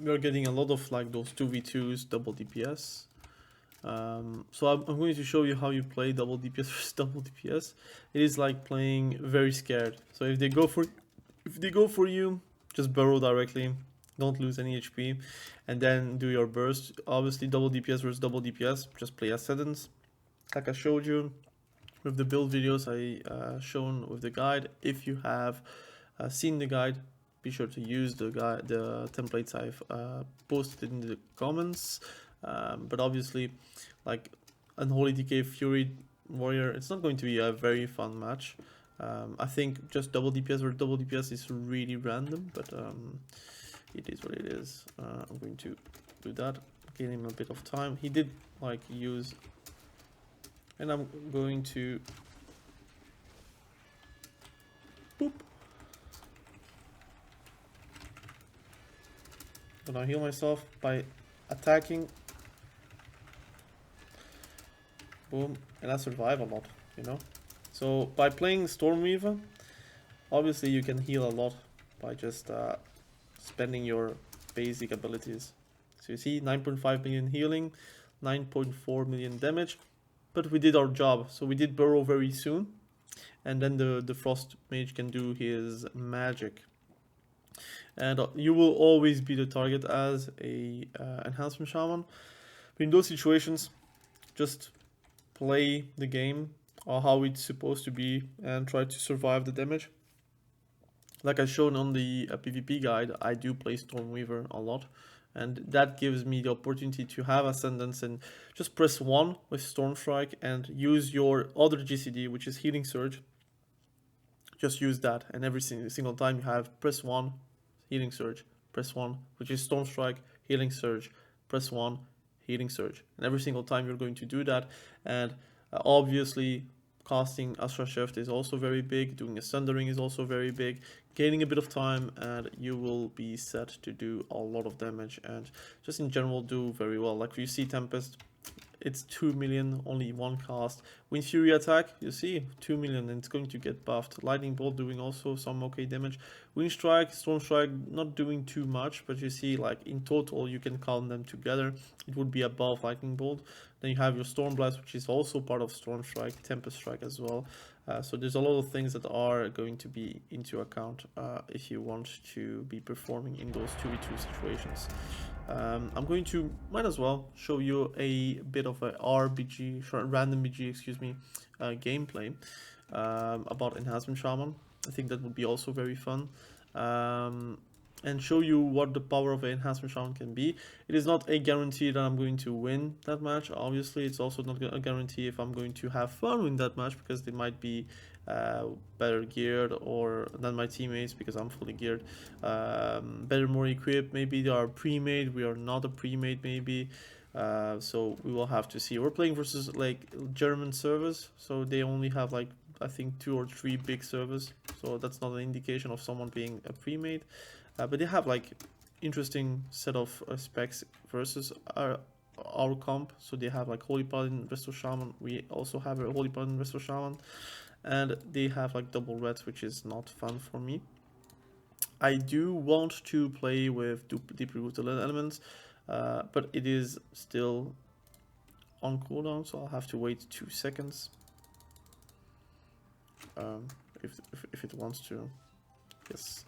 we are getting a lot of like those 2v2s, double DPS. So I'm going to show you how you play double DPS versus double DPS. It is like playing very scared. So if they go for you, just burrow directly, don't lose any HP, and then do your burst. Obviously, double DPS versus double DPS, just play Ascendance, like I showed you with the build videos I shown with the guide. If you have seen the guide, be sure to use the templates I've posted in the comments. But obviously, like Unholy DK Fury Warrior, it's not going to be a very fun match. I think just double DPS or double DPS is really random, but it is what it is. I'm going to do that, gain him a bit of time. He did like use, and I'm going to boop. Gonna heal myself by attacking. Boom, and I survive a lot, you know. So by playing Stormweaver, obviously you can heal a lot by just spending your basic abilities. So you see 9.5 million healing, 9.4 million damage, but we did our job. So we did burrow very soon, and then the Frost Mage can do his magic. And you will always be the target as a Enhancement Shaman. But in those situations, just play the game or how it's supposed to be and try to survive the damage. Like I shown on the PvP guide, I do play Stormweaver a lot, and that gives me the opportunity to have Ascendance and just press 1 with Stormstrike and use your other GCD, which is Healing Surge. Just use that, and every single time you have press 1, Healing Surge, press 1, which is Stormstrike, Healing Surge, press 1, Healing Surge. And every single time you're going to do that, and obviously casting Astra Shift is also very big, doing a Sundering is also very big, gaining a bit of time, and you will be set to do a lot of damage and just in general do very well. Like you see Tempest, it's 2 million, only one cast. Wind Fury attack, you see 2 million, and it's going to get buffed. Lightning Bolt doing also some okay damage. Wind Strike, Storm Strike not doing too much, but you see like in total you can count them together, it would be above Lightning Bolt. Then you have your Storm Blast, which is also part of Storm Strike, Tempest Strike as well. So there's a lot of things that are going to be into account if you want to be performing in those 2v2 situations. I'm going to, might as well, show you a bit of a random BG, excuse me, gameplay about Enhancement Shaman. I think that would be also very fun. And show you what the power of an Enhancement Shaman can be. It is not a guarantee that I'm going to win that match. Obviously, it's also not a guarantee if I'm going to have fun in that match, because they might be better geared or than my teammates, because I'm fully geared. Better, more equipped. Maybe they are pre-made. We are not a pre-made, maybe. So we will have to see. We're playing versus like German servers, so they only have like I think 2 or 3 big servers. So that's not an indication of someone being a pre-made. But they have like interesting set of specs versus our comp. So they have like Holy Paladin, Resto Shaman. We also have a Holy Paladin, Resto Shaman, and they have like double reds, which is not fun for me. I do want to play with deeply rooted elements, but it is still on cooldown, so I'll have to wait 2 seconds. If it wants to, yes.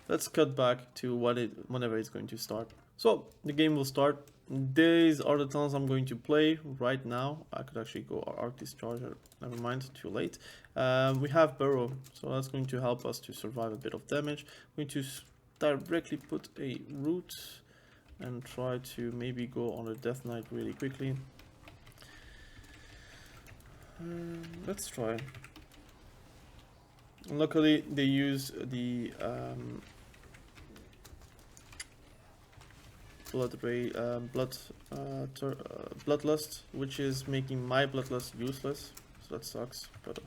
Let's cut back to whenever it's going to start. So the game will start. These are the talents I'm going to play right now. I could actually go Arc Discharger. Never mind, too late. We have Burrow, so that's going to help us to survive a bit of damage. I'm going to directly put a root and try to maybe go on a Death Knight really quickly. Let's try. Luckily, they use the Bloodlust, which is making my Bloodlust useless. So that sucks, but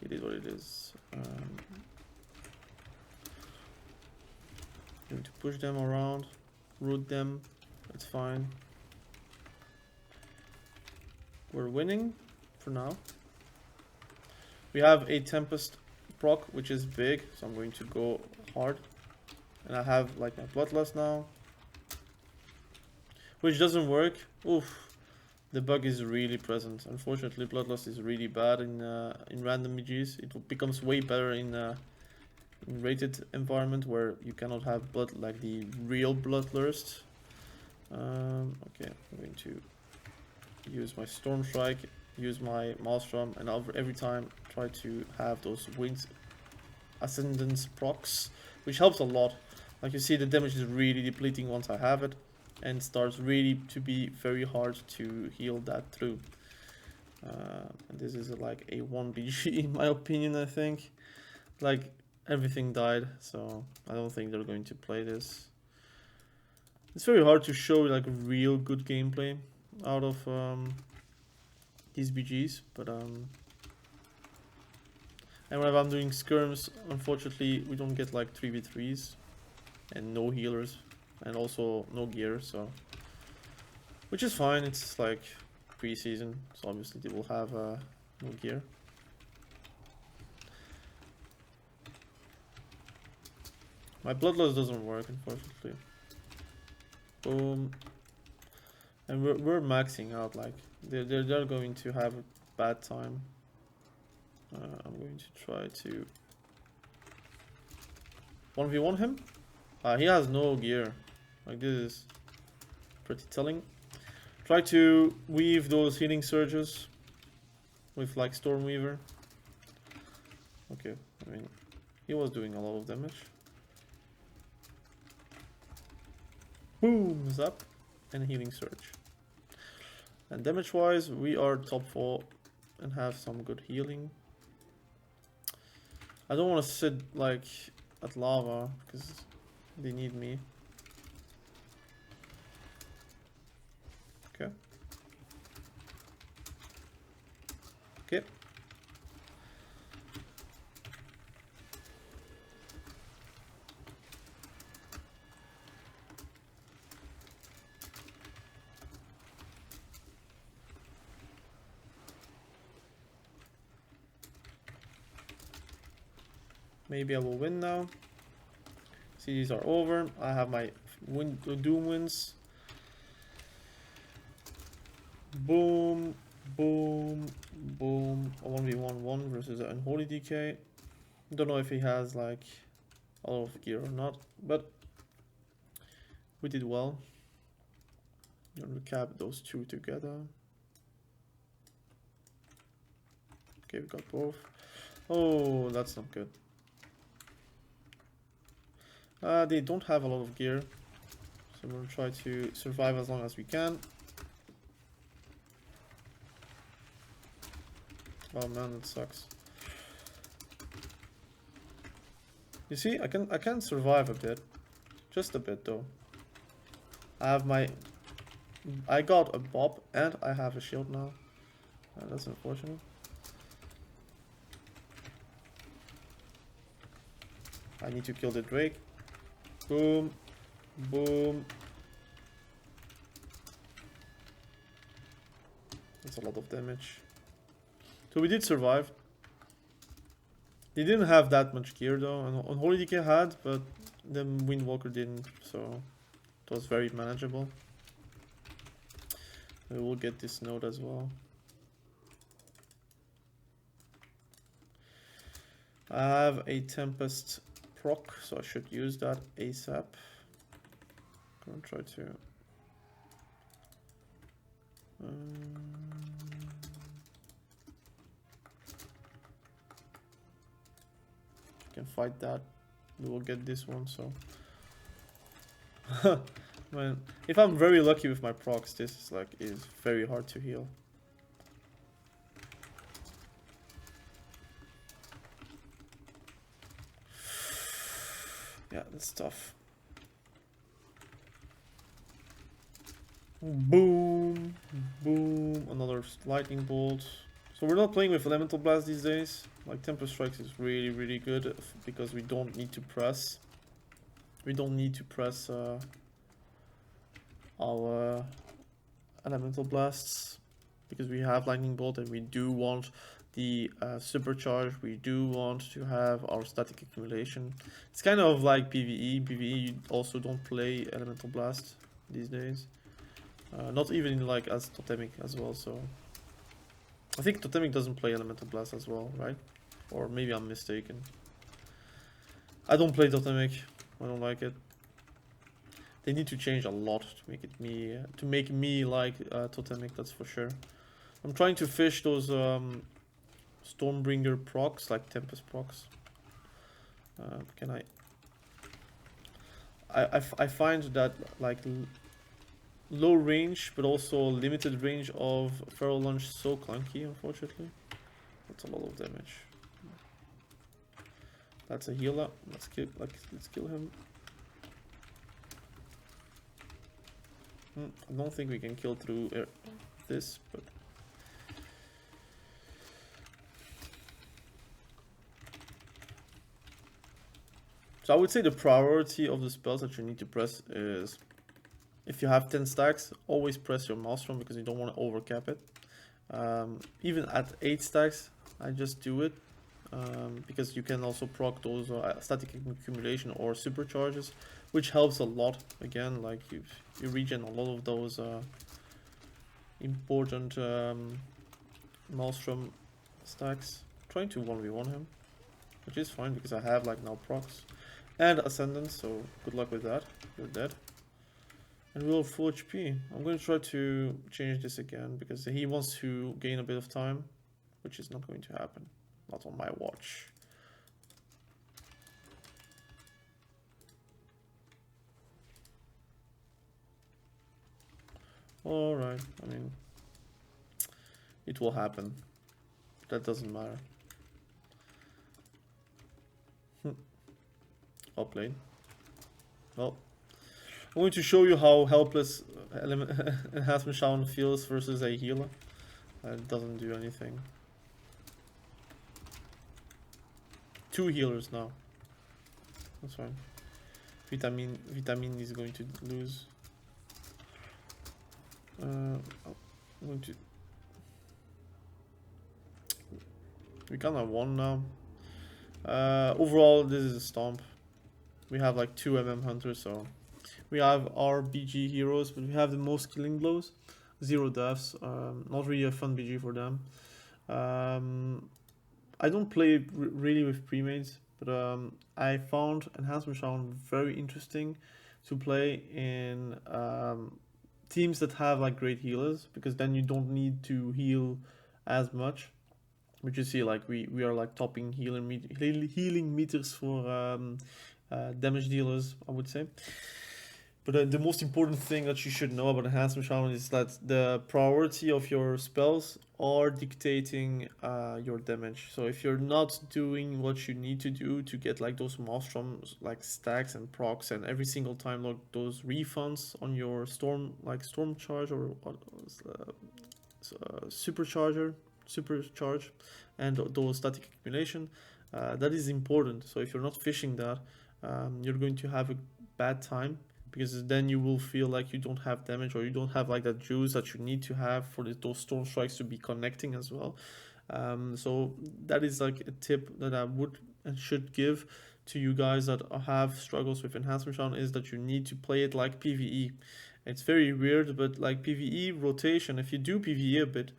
it is what it is. Going to push them around, root them. That's fine. We're winning for now. We have a Tempest proc, which is big, so I'm going to go hard. And I have like my bloodlust now, which doesn't work. Oof. The bug is really present. Unfortunately, bloodlust is really bad in random mages. It becomes way better in rated environment where you cannot have blood like the real bloodlust. Okay, I'm going to use my storm strike, use my maelstrom, and every time try to have those wind ascendance procs, which helps a lot. Like you see, the damage is really depleting once I have it, and starts really to be very hard to heal that through. And this is like a 1 BG in my opinion. I think like everything died, so I don't think they're going to play this. It's very hard to show like real good gameplay out of these BGs, but and whenever I'm doing skirms, unfortunately we don't get like 3v3s and no healers and also no gear, so which is fine. It's like pre-season, so obviously they will have no gear. My bloodlust doesn't work, unfortunately. Boom. And we're maxing out, like they're going to have a bad time. I'm going to try to 1v1 him. He has no gear. Like this is pretty telling. Try to weave those healing surges with like Stormweaver. Okay, I mean he was doing a lot of damage. Boom, zap, and healing surge. And damage wise, we are top 4 and have some good healing. I don't want to sit like at lava because they need me. Okay. Okay. Maybe I will win now. See, these are over. I have my doom wins. Boom, boom, boom. A 1v1 versus an unholy DK. Don't know if he has like a lot of gear or not, but we did well. I'll recap those two together. Okay, we got both. Oh, that's not good. They don't have a lot of gear, so we'll try to survive as long as we can. Oh man, that sucks. You see, I can survive a bit, just a bit though. I got a bob and I have a shield now. That's unfortunate. I need to kill the Drake. Boom, boom. That's a lot of damage. So we did survive. They didn't have that much gear though. Unholy DK had, but the Windwalker didn't, so it was very manageable. We will get this node as well. I have a Tempest proc, so I should use that ASAP. I'm gonna try to can fight that. We will get this one, so man, if I'm very lucky with my procs, this is very hard to heal. Yeah, that's tough. Boom, boom, another lightning bolt. So we're not playing with elemental blast these days. Like Tempest Strikes is really, really good because we don't need to press. We don't need to press our elemental blasts because we have lightning bolt and we do want the supercharge, we do want to have our static accumulation. It's kind of like PvE. PvE, you also don't play Elemental Blast these days. Not even like as Totemic as well, so... I think Totemic doesn't play Elemental Blast as well, right? Or maybe I'm mistaken. I don't play Totemic. I don't like it. They need to change a lot to make me like Totemic, that's for sure. I'm trying to fish those Stormbringer procs, like Tempest procs. Can I find that like low range but also limited range of Feral Lunge so clunky, unfortunately. That's a lot of damage. That's a healer. Let's kill him. I don't think we can kill through this, but so I would say the priority of the spells that you need to press is, if you have 10 stacks, always press your Maelstrom because you don't want to overcap it. Even at 8 stacks, I just do it because you can also proc those static accumulation or supercharges, which helps a lot. Again, like you regen a lot of those important Maelstrom stacks. I'm trying to 1v1 him, which is fine because I have like now procs and Ascendance, so good luck with that. You're dead. And we'll full HP. I'm going to try to change this again because he wants to gain a bit of time, which is not going to happen. Not on my watch. Alright, I mean, it will happen. That doesn't matter. Well played. Well, I'm going to show you how helpless Enhancement Shaman feels versus a healer. It doesn't do anything. 2 healers now. That's fine. Vitamin is going to lose. I'm going to... We kind of won now. Overall, this is a stomp. We have like 2 hunters, so... We have our BG heroes, but we have the most killing blows. 0 deaths. Not really a fun BG for them. I don't play really with pre-mates, but I found Enhancement Shaman very interesting to play in teams that have like great healers, because then you don't need to heal as much. But you see, like we are like topping healing meters for damage dealers, I would say. But the most important thing that you should know about Enhancement Shaman is that the priority of your spells are dictating your damage. So if you're not doing what you need to do to get like those Maelstroms, like stacks and procs, and every single time like those refunds on your storm charge or supercharge, and those static accumulation, that is important. So if you're not fishing that, you're going to have a bad time, because then you will feel like you don't have damage, or you don't have like that juice that you need to have for those storm strikes to be connecting as well. So that is like a tip that I would and should give to you guys that have struggles with Enhancement Shaman, is that you need to play it like PvE. It's very weird, but like PvE rotation, if you do PvE a bit,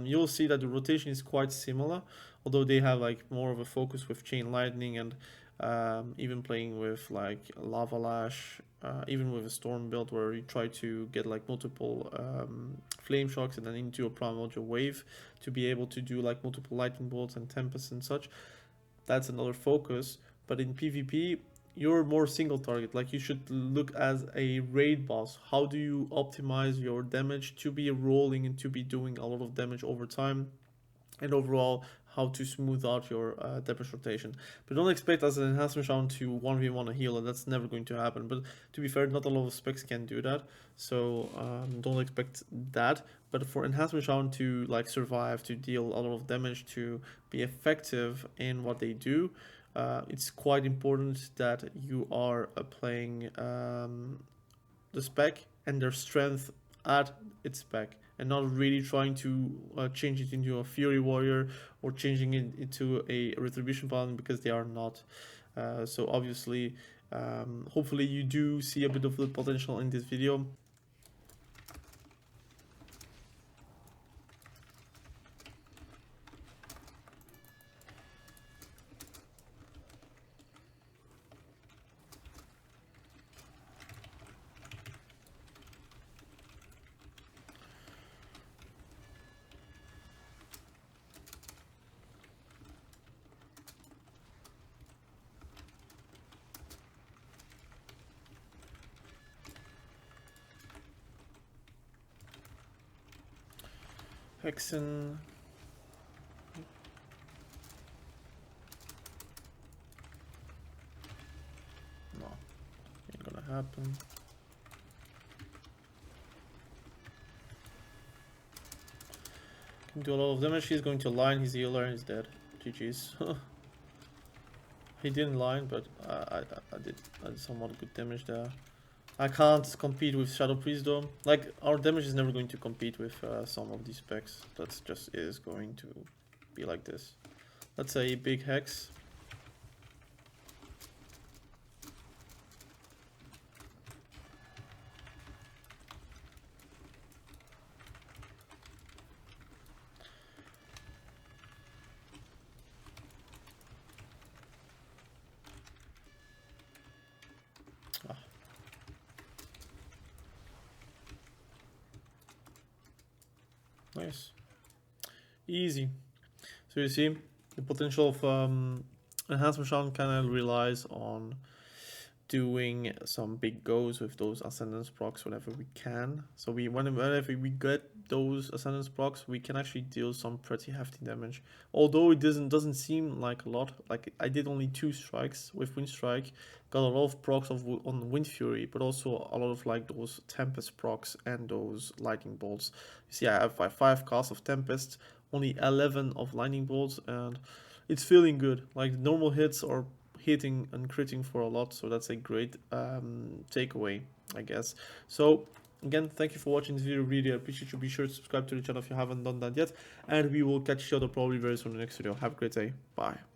you'll see that the rotation is quite similar, although they have like more of a focus with Chain Lightning and even playing with like Lava Lash, even with a Storm build where you try to get like multiple Flame Shocks and then into a Primordial Wave to be able to do like multiple Lightning Bolts and Tempests and such. That's another focus. But in PvP, you're more single target. Like you should look as a raid boss. How do you optimize your damage to be rolling and to be doing a lot of damage over time? And overall, how to smooth out your damage rotation. But don't expect as an Enhancement Shaman to 1v1 a healer. That's never going to happen. But to be fair, not a lot of specs can do that. So don't expect that. But for Enhancement Shaman to like survive, to deal a lot of damage, to be effective in what they do, it's quite important that you are playing the spec and their strength at its spec, and not really trying to change it into a Fury Warrior or changing it into a Retribution Paladin, because they are not. So obviously, hopefully you do see a bit of the potential in this video. Hexen. No, ain't gonna happen. Can do a lot of damage. He's going to line. His healer is dead. GG's. He didn't line, but I did somewhat good damage there. I can't compete with Shadow Priest though. Like, our damage is never going to compete with some of these specs. That's just is going to be like this. Let's say big hex. Nice. Easy. So you see, the potential of Enhancement Shaman kind of relies on doing some big goes with those Ascendance procs whenever we can. So whenever we get those Ascendance procs, we can actually deal some pretty hefty damage. Although it doesn't seem like a lot. Like, I did only 2 strikes with Wind Strike, got a lot of procs on Wind Fury, but also a lot of like those Tempest procs and those Lightning Bolts. You see, I have 5 casts of Tempest, only 11 of Lightning Bolts, and it's feeling good. Like, normal hits are hitting and critting for a lot, so that's a great takeaway, I guess. So again, thank you for watching this video. Really appreciate you. Be sure to subscribe to the channel if you haven't done that yet, and we will catch each other probably very soon in the next video. Have a great day. Bye.